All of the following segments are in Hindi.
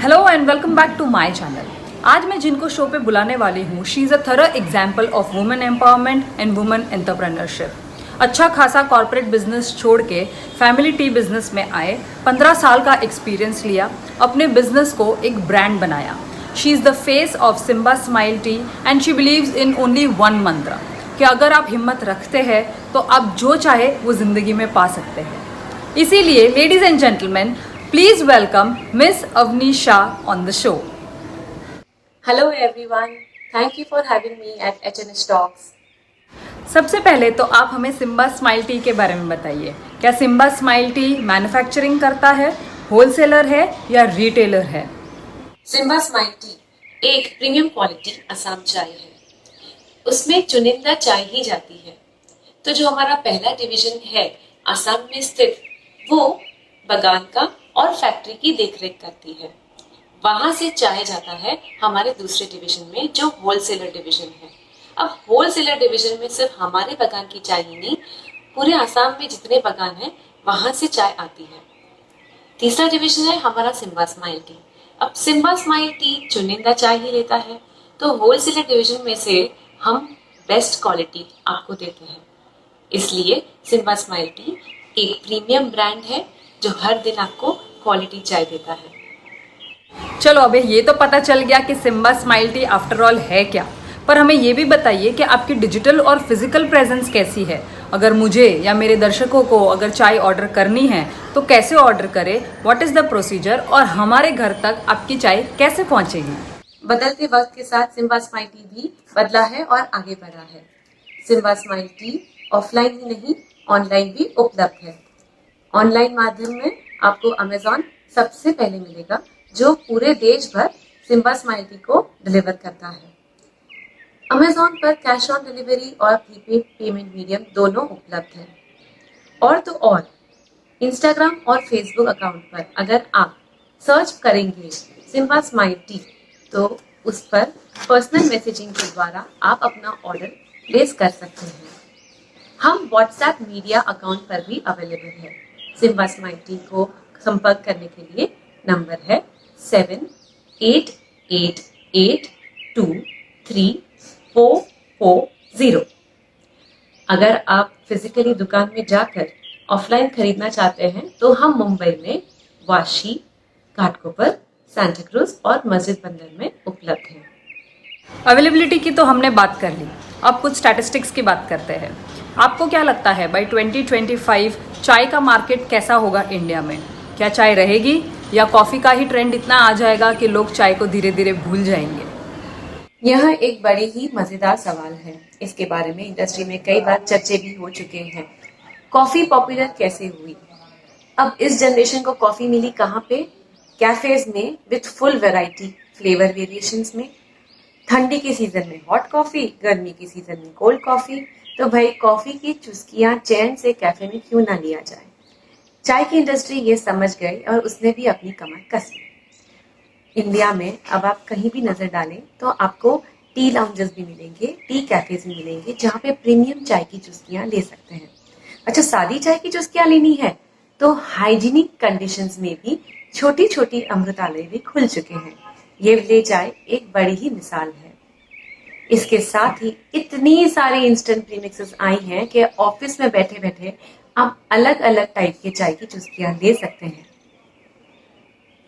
Hello and welcome back to my channel. आज मैं जिनको शो पे बुलाने वाली हूँ, she is a thorough example of women empowerment and women entrepreneurship. अच्छा खासा कॉर्पोरेट बिजनेस छोड़ के फैमिली टी बिजनेस में आए, 15 साल का एक्सपीरियंस लिया, अपने बिजनेस को एक ब्रांड बनाया। She is the face of Simba Smile Tea and she believes in only one मंत्र कि अगर आप हिम्मत रखते हैं तो आप जो चाहे वो ज़िंदगी में पा सकते हैं। इसीलिए ladies and gentleman, please welcome miss Avani Shah on the show. Hello everyone, thank you for having me at HNS Talks. सबसे पहले तो आप हमें सिम्बा स्माइल टी के बारे में बताइए। क्या सिम्बा स्माइल टी मैन्युफैक्चरिंग करता है, होलसेलर है या रिटेलर है? सिम्बा स्माइल टी एक प्रीमियम क्वालिटी असम चाय है। उसमें चुनिंदा चाय ही जाती है। तो जो हमारा पहला डिवीजन है असम में स्थित, वो बागान का और फैक्ट्री की देखरेख करती है। वहां से चाय जाता है हमारे दूसरे डिवीजन में, जो होलसेलर डिवीजन है। अब होलसेलर डिवीजन में सिर्फ हमारे बागान की चाय ही नहीं, पूरे आसाम में जितने बागान हैं वहां से चाय आती है। तीसरा डिवीजन है हमारा सिम्बा स्माइल टी। अब सिम्बा स्माइल टी चुनिंदा चाय ही लेता है, तो होलसेलर डिवीजन में से हम बेस्ट क्वालिटी आपको देते हैं। इसलिए सिम्बा स्माइल टी एक प्रीमियम ब्रांड है जो हर दिन आपको क्वालिटी चाय देता है। चलो अबे ये तो पता चल गया कि Simba Smile Tea after all है क्या, पर हमें ये भी बताइए कि आपकी डिजिटल और फिजिकल प्रेजेंस कैसी है। अगर मुझे या मेरे दर्शकों को अगर चाय ऑर्डर करनी है तो कैसे ऑर्डर करें, व्हाट इज़ द प्रोसीजर, और हमारे घर तक आपकी चाय कैसे पहुंचेगी? बदलते वक्त के साथ सिम्बा स्माइल टी भी बदला है और आगे बढ़ा है। सिम्बा स्माइल टी ऑफलाइन ही नहीं, ऑनलाइन भी उपलब्ध है। ऑनलाइन माध्यम में आपको अमेजॉन सबसे पहले मिलेगा, जो पूरे देश भर सिम्बा स्माइल टी को डिलीवर करता है। अमेजॉन पर कैश ऑन डिलीवरी और प्रीपेड पेमेंट मीडियम दोनों उपलब्ध है। और तो और इंस्टाग्राम और फेसबुक अकाउंट पर अगर आप सर्च करेंगे सिम्बा स्माइल टी, तो उस पर पर्सनल मैसेजिंग के द्वारा आप अपना ऑर्डर प्लेस कर सकते हैं। हम व्हाट्सएप मीडिया अकाउंट पर भी अवेलेबल है। सिम्बा स्माइल टी को संपर्क करने के लिए नंबर है 7888234440। अगर आप फिजिकली दुकान में जाकर ऑफलाइन खरीदना चाहते हैं तो हम मुंबई में वाशी, घाटकोपर, सांता क्रूज और मस्जिद बंदर में उपलब्ध हैं। अवेलेबिलिटी की तो हमने बात कर ली, अब कुछ स्टैटिस्टिक्स की बात करते हैं। आपको क्या लगता है बाय 2025 चाय का मार्केट कैसा होगा इंडिया में? क्या चाय रहेगी या कॉफ़ी का ही ट्रेंड इतना आ जाएगा कि लोग चाय को धीरे धीरे भूल जाएंगे? यह एक बड़ी ही मजेदार सवाल है। इसके बारे में इंडस्ट्री में कई बार चर्चे भी हो चुके हैं। कॉफी पॉपुलर कैसे हुई? अब इस जनरेशन को कॉफी मिली कहाँ पे? कैफेज में with full variety, flavour variations में। ठंडी के सीजन में हॉट कॉफी, गर्मी के सीजन में कोल्ड कॉफी। तो भाई कॉफी की चुस्कियां चैन से कैफे में क्यों ना लिया जाए। चाय की इंडस्ट्री ये समझ गई और उसने भी अपनी कमर कस ली। इंडिया में अब आप कहीं भी नजर डालें तो आपको टी लाउंजेस भी मिलेंगे, टी कैफेज भी मिलेंगे, जहाँ पे प्रीमियम चाय की चुस्कियां ले सकते हैं। अच्छा, सादी चाय की चुस्कियां लेनी है तो हाइजीनिक कंडीशंस में भी छोटी छोटी अमृतालय भी खुल चुके हैं। ये ले चाय एक बड़ी ही मिसाल है। इसके साथ ही इतनी सारी इंस्टेंट प्रीमिक्सेस आई हैं कि ऑफिस में बैठे बैठे आप अलग अलग टाइप के चाय की चुस्कियां ले सकते हैं।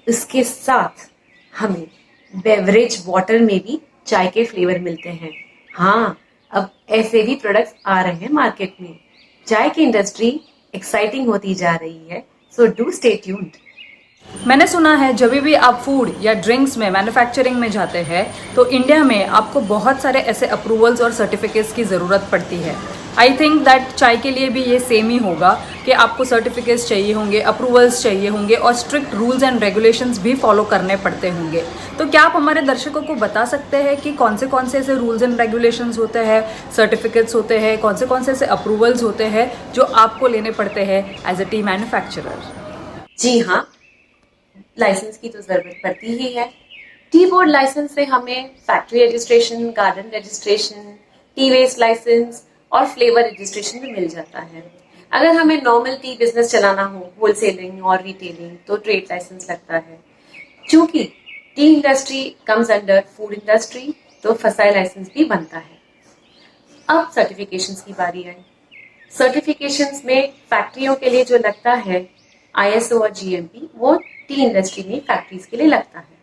इसके साथ हमें बेवरेज वाटर में भी चाय के फ्लेवर मिलते हैं। हाँ, अब ऐसे भी प्रोडक्ट्स आ रहे हैं मार्केट में। चाय की इंडस्ट्री एक्साइटिंग होती जा रही है, सो डू स्टे ट्यून्ड। मैंने सुना है जब भी आप फूड या ड्रिंक्स में मैन्युफैक्चरिंग में जाते हैं तो इंडिया में आपको बहुत सारे ऐसे अप्रूवल्स और सर्टिफिकेट्स की ज़रूरत पड़ती है। आई थिंक दैट चाय के लिए भी ये सेम ही होगा कि आपको सर्टिफिकेट्स चाहिए होंगे, अप्रूवल्स चाहिए होंगे और स्ट्रिक्ट रूल्स एंड रेगुलेशंस भी फॉलो करने पड़ते होंगे। तो क्या आप हमारे दर्शकों को बता सकते हैं कि कौन से ऐसे रूल्स एंड रेगुलेशंस होते हैं, सर्टिफिकेट्स होते हैं, कौन से ऐसे अप्रूवल्स होते हैं जो आपको लेने पड़ते हैं एज अ टी मैन्युफैक्चरर? जी हाँ, लाइसेंस की तो जरूरत पड़ती ही है। टी बोर्ड लाइसेंस से हमें factory registration, garden registration, tea waste license और फ्लेवर रजिस्ट्रेशन भी मिल जाता है। अगर हमें नॉर्मल टी बिजनेस चलाना हो, होलसेलिंग और रिटेलिंग, तो ट्रेड लाइसेंस लगता है। चूंकि T industry comes under food industry, तो फसाई लाइसेंस भी बनता है। अब सर्टिफिकेशंस की बारी आई। सर्टिफिकेशंस में फैक्ट्रियों के लिए जो लगता है ISO और GMP, वो टी इंडस्ट्री में फैक्ट्रीज के लिए लगता है।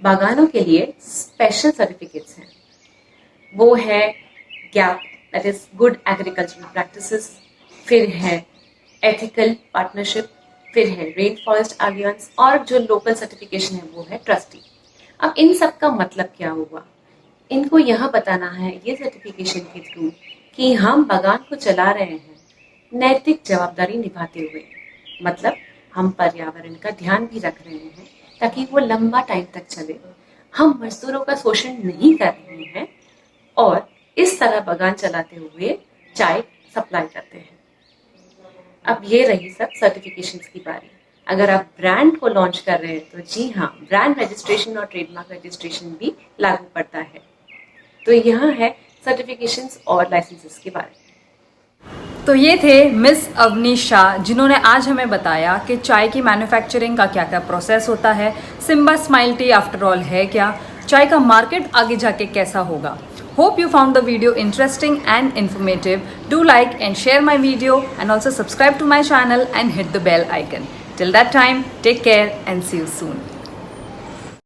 बागानों के लिए स्पेशल सर्टिफिकेट्स हैं। वो है gap, that is good agricultural practices, फिर है एथिकल पार्टनरशिप, फिर है रेन फॉरेस्ट अलायंस, और जो लोकल सर्टिफिकेशन है वो है ट्रस्टी। अब इन सब का मतलब क्या हुआ? इनको यहाँ बताना है ये सर्टिफिकेशन के थ्रू कि हम बागान को चला रहे हैं नैतिक जवाबदारी निभाते हुए, मतलब हम पर्यावरण का ध्यान भी रख रहे हैं ताकि वो लंबा टाइम तक चले। हम मजदूरों का शोषण नहीं कर रहे हैं और इस तरह बागान चलाते हुए चाय सप्लाई करते हैं। अब ये रही सब सर्टिफिकेशंस की बारी। अगर आप ब्रांड को लॉन्च कर रहे हैं तो जी हाँ, ब्रांड रजिस्ट्रेशन और ट्रेडमार्क रजिस्ट्रेशन भी लागू पड़ता है। तो यहाँ है सर्टिफिकेशंस और लाइसेंसेस के बारे में। तो ये थे मिस अवनी शाह, जिन्होंने आज हमें बताया कि चाय की मैन्युफैक्चरिंग का क्या क्या प्रोसेस होता है, Simba Smile Tea after all है क्या, चाय का मार्केट आगे जाके कैसा होगा। Hope you found the video interesting and informative. Do like and share my video and also subscribe to my channel and hit the bell icon. Till that time, take care and see you soon.